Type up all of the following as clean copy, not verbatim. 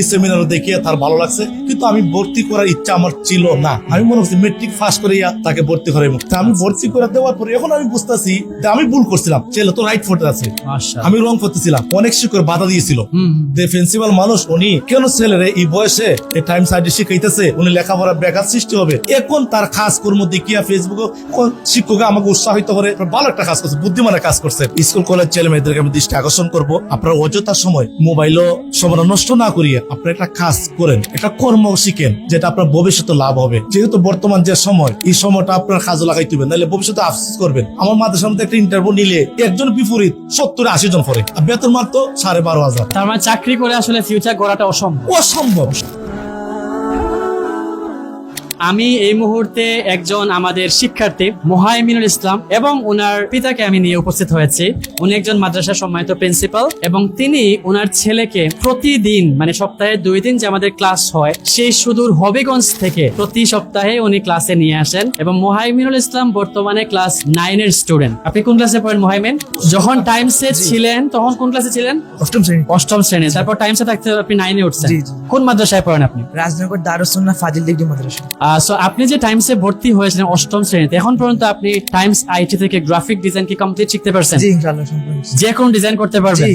Seminar দেখিয়ে তার ভালো লাগছে, কিন্তু আমি ভর্তি করার ইচ্ছা আমার ছিল না। আমি মনে হচ্ছে মেট্রিক পাস করিয়া তাকে ভর্তি করে আমি ভর্তি করে দেওয়ার পরে এখন আমি বুঝতেছি যে আমি ভুল করছিলাম। ছেলে তো রাইট ফোর্টে আছে, আমি রং করতেছিলাম। অনেক শিক্ষক বাধা দিয়েছিল যে প্রিন্সিপাল মানুষ উনি কেন ছেলেরে এই বয়সে টাইম সাইডে শিখাইতেছে, উনি লেখাপড়া ব্যাঘাত সৃষ্টি হবে। এখন তার খাস কর্ম দেখিয়া ফেসবুকে শিক্ষক আমাকে উৎসাহিত করে ভালো একটা কাজ করছে, বুদ্ধিমানের কাজ করছে। স্কুল কলেজ ছেলে মেয়েদেরকে আমি দৃষ্টি আকর্ষণ করবো, আপনার অযথা সময় মোবাইলও সময় নষ্ট না করিয়া আপনার একটা কাজ করেন, একটা কর্ম শিখেন, যেটা আপনার ভবিষ্যতে লাভ হবে। যেহেতু বর্তমান যে সময়, এই সময়টা আপনার কাজে লাগাইতে হবে, নাহলে ভবিষ্যতে আফসোস করবেন। আমার মাদ্রাসার মধ্যে একটা ইন্টারভিউ নিলে একজন বিপরীত 70-80 জন পড়ে, বেতন মাত্র 12,500। তার মানে চাকরি করে আসলে ফিউচার গড়াটা অসম্ভব। আমি এই মুহূর্তে একজন আমাদের শিক্ষার্থী মুহাইমিনুল ইসলাম এবং ওনার পিতাকে আমি নিয়ে উপস্থিত হয়েছি। উনি একজন মাদ্রাসা সম্মানিত প্রিন্সিপাল এবং তিনি ওনার ছেলেকে প্রতিদিন মানে সপ্তাহে 2 দিন যে আমাদের ক্লাস হয় সেই সুদূর হবিগঞ্জ থেকে প্রতি সপ্তাহে উনি ক্লাসে নিয়ে আসেন। এবং মুহাইমিনুল ইসলাম বর্তমানে ক্লাস 9 এর স্টুডেন্ট। আপনি কোন ক্লাসে পড়েন মুহাইমিন? যখন টাইমসে ছিলেন তখন কোন ক্লাসে ছিলেন? অষ্টম শ্রেণী। তারপর টাইমসে থাকতে আপনি 9 এ উঠছেন। কোন মাদ্রাসায় পড়েন আপনি? রাজনগর দারুস সুন্নাহ ফাজিল ডিগ্রি মাদ্রাসা। আপনি যে টাইমসে ভর্তি হয়েছিলেন অষ্টম শ্রেণীতে, এখন পর্যন্ত আপনি টাইমস আইটি থেকে গ্রাফিক ডিজাইন কি কমপ্লিট শিখতে পারছেন? জি ইনশাআল্লাহ সম্পূর্ণ। যে কোনো ডিজাইন করতে পারবেন? জি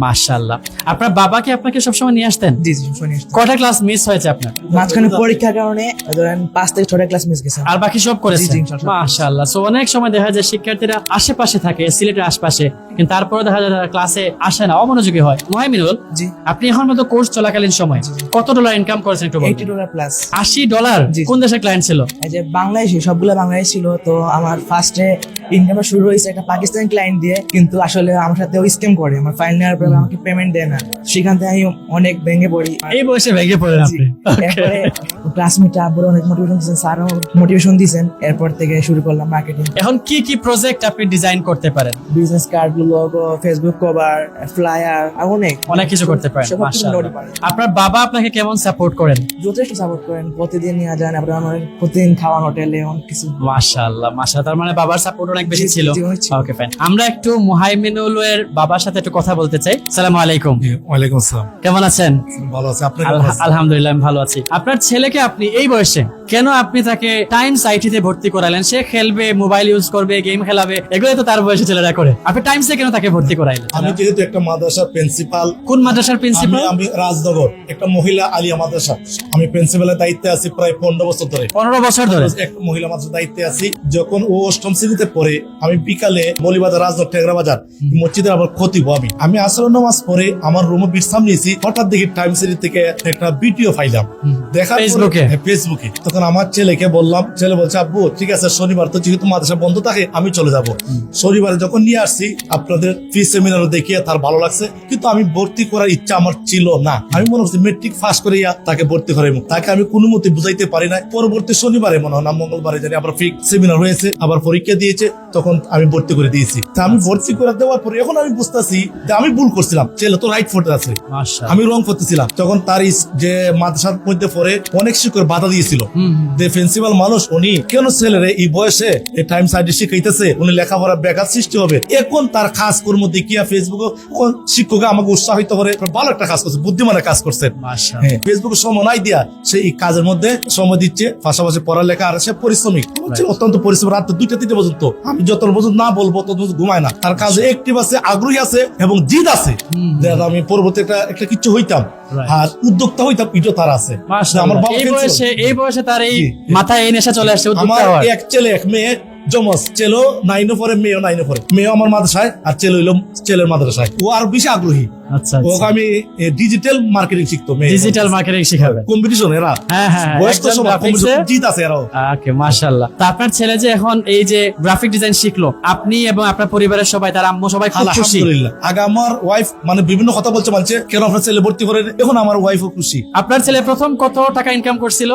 মাশাআল্লাহ। আপনার বাবাকে আপনাকে সবসময় নিয়ে আসতেন? জি জি শুনি। কয়টা ক্লাস মিস হয়েছে আপনার? মাঝখানে পরীক্ষার কারণে ধরেন 5 থেকে 6টা ক্লাস মিস গেছে। আর বাকি সব করেছেন? জি, জি, ইনশাআল্লাহ। মাশাআল্লাহ। সো অনেক সময় দেখা যায় শিক্ষার্থীরা আশেপাশে থাকে, সিলেটের আশপাশে, কিন্তু তারপরে দেখা যায় তারা ক্লাসে আসে না, অমনোযোগী হয়। মুহাইমিনুল, জি আপনি এখন মতো কোর্স চলাকালীন সময় কত ডলার ইনকাম করেছেন একটু বলুন? $80 প্লাস। $80? জি। কোন দেশের ক্লায়েন্ট ছিল? এই যে বাংলাদেশি সবগুলো বাংলাদেশি ছিল। তো আমার ফার্স্টে ইনকাম শুরু হয়েছে একটা পাকিস্তানি ক্লায়েন্ট দিয়ে, কিন্তু আসলে আমার সাথে স্ক্যাম করে। আমার ফাইল নেওয়ার পরে আমাকে পেমেন্ট দেয় না, সেখান থেকে আমি অনেক ভেঙে পড়ি। এই বয়সে ভেঙে পড়েন আপনি? এরপরে ক্লাসমেটরা আব্বুর অনেক মোটিভেশন দিয়েছেন, স্যারও মোটিভেশন দিয়েছেন। এরপর থেকে শুরু করলাম মার্কেটিং। এখন কি কি প্রজেক্ট আপনি ডিজাইন করতে পারেন? Business card, logo, Facebook cover, flyer, আর অনেক কিছু করতে পারেন। সব কিছু মাশাআল্লাহ। লোড পারেন। আপনার বাবা আপনাকে কেমন সাপোর্ট করেন? যথেষ্ট সাপোর্ট করেন, প্রতিদিন নিয়ে যান, আপনার আমার প্রতিদিন খাওয়ান হোটেলে, অনেক কিছু। মাশাআল্লাহ মাশাআল্লাহ। তার মানে বাবার সাপোর্ট অনেক বেশি জি, ছিল। জি, অনেক ছিল। Okay fine. আমরা একটু মুহাইমিনুলের বাবার সাথে একটু কথা বলতে চাই। আসসালামু আলাইকুম। ওয়ালাইকুম আসসালাম। কেমন আছেন? ভালো আছে, আপনি কেমন আছেন? আলহামদুলিল্লাহ আমি ভালো আছি। আপনার ছেলেকে আপনি এই বয়সে কেন আপনি তাকে টাইমস আইটিতে ভর্তি করালেন? সে খেলবে, মোবাইল ইউজ করবে, গেম খেলাবে, এগুলো তো তার বয়সে ছেলেরা করে। আপনি টাইমসে কেন তাকে ভর্তি করাইলেন? আমি যেহেতু একটা মাদ্রাসার প্রিন্সিপাল। কোন মাদ্রাসার প্রিন্সিপাল? আমি রাজনগর একটা মহিলা আলিয়া মাদ্রাসা, আমি প্রিন্সিপালের দায়িত্বে আছি প্রায় 15 বছর ধরে। 15 বছর ধরে একটা মহিলা মাদ্রাসার দায়িত্বে আছি। যখন ও অষ্টম শ্রেণীতে পড়ে, আমি বিকালে মলিবাজার রাজনগর টেগরা বাজার মসজিদের আবার খতিব। আমি আসর নামাজ পড়ে আমার রুমে বিশ্রাম নিয়েছি, হঠাৎ দেখি টাইম সিরিজ থেকে একটা ভিডিও পাইলাম, দেখা ফেসবুকে। তখন আমার ছেলেকে বললাম, ছেলে বলছে আব্বু ঠিক আছে, শনিবার তো যেহেতু মাদ্রাসা বন্ধ থাকে আমি চলে যাব। শনিবারে যখন নিয়ে আসছি আপনাদের ফ্রি সেমিনার দেখিয়ে তার ভালো লাগছে, কিন্তু আমি ভর্তি করার ইচ্ছা আমার ছিল না। আমি মনে হচ্ছে মেট্রিক পাস করিয়া তাকে ভর্তি করে তাকে আমি কোনো মতে বুঝাইতে পারি না। পরবর্তী শনিবারে মনে হয় না মঙ্গলবারে জানি আবার ফ্রি সেমিনার হয়েছে, আবার পরীক্ষা দিয়েছে, তখন আমি ভর্তি করে দিয়েছি। তা আমি ভর্তি করে দেওয়ার পরে এখন আমি বুঝতেছি যে আমি ভুল করছিলাম। ছেলে তো রাইট ফোর্টে আছে, আমি রং করতেছিলাম। তখন তার যে মাদ্রাসার মধ্যে পড়ে অনেক শিক্ষক বাধা দিয়েছিল যে প্রিন্সিপাল মানুষ উনি কেন ছেলেরে এই বয়সে টাইম সাইডে শিখাইতেছে, উনি লেখাপড়া ব্যাঘাত সৃষ্টি হবে। এখন তার খাস কর্ম দেখিয়া ফেসবুকে শিক্ষক আমাকে উৎসাহিত করে ভালো একটা কাজ করছে, বুদ্ধিমানের কাজ করছে। ফেসবুকে সময় নাই দিয়া সেই কাজের মধ্যে সময় দিচ্ছে, পাশাপাশি পড়ালেখা, আর সে পরিশ্রমিক, অত্যন্ত পরিশ্রম। রাত 2টা-3টা পর্যন্ত, আমি যত পর্যন্ত না বলবো তত ঘুমায় না। তার কাজে অ্যাক্টিভ আছে, আগ্রহী আছে এবং জিদ আছে। আমি পরবর্তী একটা কিছু হইতাম আর উদ্যোক্তা হইতাম, এটা তার আছে। আমার বাবা এই বয়সে তার এই মাথায় এই নেশা চলে আসছে। আমার এক ছেলে এক মেয়ে জমজ, ছেলে 9 পরে, মেয়েও 9 পরে। মেয়েও আমার মাদ্রাসায় আর ছেলে হইলো ছেলের মাদ্রাসায়। ও আর বেশি আগ্রহী। আচ্ছা, ওকে আমি ডিজিটাল মার্কেটিং শিখতো। ডিজিটাল মার্কেটিং শিখাবে, কম্পিটিশন এরা। হ্যাঁ বয়স তো সব জিত আছে এরাও। ওকে মাশাআল্লাহ। তো আপনার ছেলে যে এখন এই যে গ্রাফিক ডিজাইন শিখলো, আপনি এবং আপনার পরিবারের সবাই, তার আম্মু সবাই খুব খুশি? আলহামদুলিল্লাহ। আগে আমার ওয়াইফ মানে বিভিন্ন কথা বলছে, কেন আপনার ছেলে ভর্তি করে, এখন আমার ওয়াইফও খুশি। আপনার ছেলে প্রথম কত টাকা ইনকাম করছিল?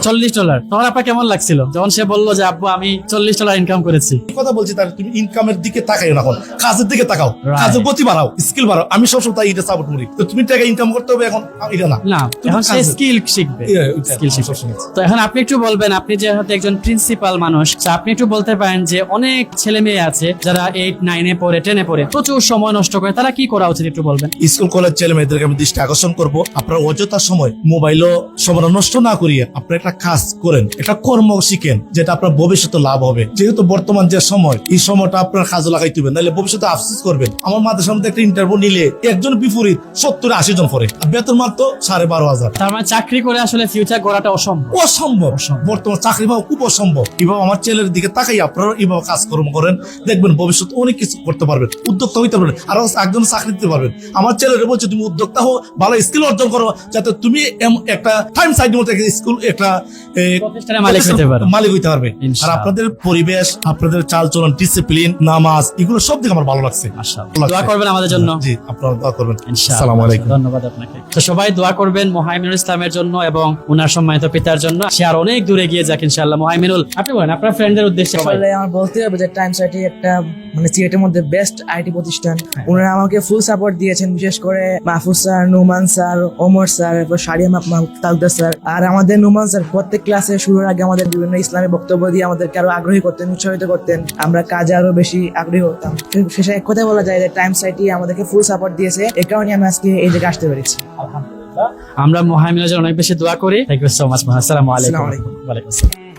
$40। তখন আপনার কেমন লাগছিল যখন সে বলল বললো যে আব্বু আমি $40 ইনকাম করেছি। এই কথা বলছি, তাহলে তুমি ইনকামের দিকে তাকাইও না, এখন কাজের দিকে তাকাও, Right. কাজের গতি বাড়াও, স্কিল বাড়াও। আমি সবসময় তাই এটা সাপোর্ট করি। তো তুমি টাকা ইনকাম করতে হবে এখন, এটা না। না, তুমি এখন সে কাজে- স্কিল শিখবে, স্কিল শিখবে। সবসময়। তো এখন আপনি একটু বলবেন, আপনি যেহেতু একজন প্রিন্সিপাল মানুষ, তো আপনি একটু বলতে পারেন যে অনেক ছেলে মেয়ে আছে যারা 8, 9-এ পড়ে, 10-এ পড়ে, প্রচুর সময় নষ্ট করে, তারা কি করা উচিত একটু বলবেন? স্কুল কলেজ ছেলে মেয়েদেরকে আমি দৃষ্টি আকর্ষণ করবো, আপনার অযথা সময় মোবাইলও সময় নষ্ট না করিয়ে আপনার একটা কাজ করেন, একটা কর্ম শিখেন, যেটা আপনার ভবিষ্যতে লাভ হবে। যেহেতু বর্তমান যে সময়, এই সময়টা আপনার কাজে লাগাইতে হবে, নাহলে ভবিষ্যতে আফসোস করবেন। আমার মাদ্রাসার মধ্যে একটা ইন্টারভিউ নিলে একজন বিপরীত 70-80 জন পড়ে, আর বেতন মাত্র 12,500। তার মানে চাকরি করে আসলে ফিউচার গড়াটা অসম্ভব। অসম্ভব, বর্তমান চাকরি পাওয়া খুব অসম্ভব। এভাবে আমার ছেলের দিকে তাকাই আপনারা এভাবে কাজকর্ম করেন, দেখবেন ভবিষ্যতে অনেক কিছু করতে পারবেন, উদ্যোক্তা হইতে পারবেন, আর একজন চাকরি দিতে পারবেন। আমার ছেলের বলছে তুমি উদ্যোক্তা হো, ভালো স্কিল অর্জন করো, যাতে তুমি একটা টাইম সাইড মতো স্কুল একটা প্রতিষ্ঠানের মালিক হতে পারো। মালিক হইতে পারবে। আর ইনশাআল্লাহ। আপনাদের পরিবেশ, আপনাদের চালচলন, ডিসিপ্লিন, নামাজ, এগুলো সব দিকে আমার ভালো লাগছে। মাশাআল্লাহ। দোয়া করবেন আমাদের জন্য। জি, আপনারা দোয়া করবেন। ইনশাআল্লাহ। আসসালামু আলাইকুম। ধন্যবাদ আপনাকে। তো সবাই দোয়া করবেন মুহাইমিনুল ইসলামের জন্য এবং ওনার সম্মানিত পিতার জন্য। সে আর অনেক দূরে গিয়ে যাক ইনশাআল্লাহ। মুহাইমিনুল, আপনি বলেন আপনার ফ্রেন্ডদের উদ্দেশ্যে সবাই। আসলে আমার বলতে হবে যে টাইমস আইটি একটা মানে সিলেটের মধ্যে বেস্ট আইটি প্রতিষ্ঠান। ওনারা আমাকে ফুল সাপোর্ট দিয়েছেন, বিশেষ করে Mahfuz sir, Noman sir, Omar sir, এরপর সারিয়া তালুকদার স্যার। আর আমাদের নোমান স্যার প্রত্যেক ক্লাসে শুরুর আগে আমাদের বিভিন্ন ইসলামী বক্তব্য দিয়ে আমাদেরকে আরো আগ্রহী করতেন, উৎসাহিত করতেন, আমরা কাজে আরো বেশি আগ্রহী হতাম। শেষে এক কথা বলা যায় যে টাইমস আইটি আমাদেরকে ফুল সাপোর্ট দিয়েছে, এই কারণে আমি আজকে এই জায়গায় আসতে পেরেছি। আমরা মুহাইমিনুলের জন্য অনেক বেশি দোয়া করি। Thank you so much. আসসালামু আলাইকুম। আসসালামু আলাইকুম। ওয়ালাইকুম আসসালাম।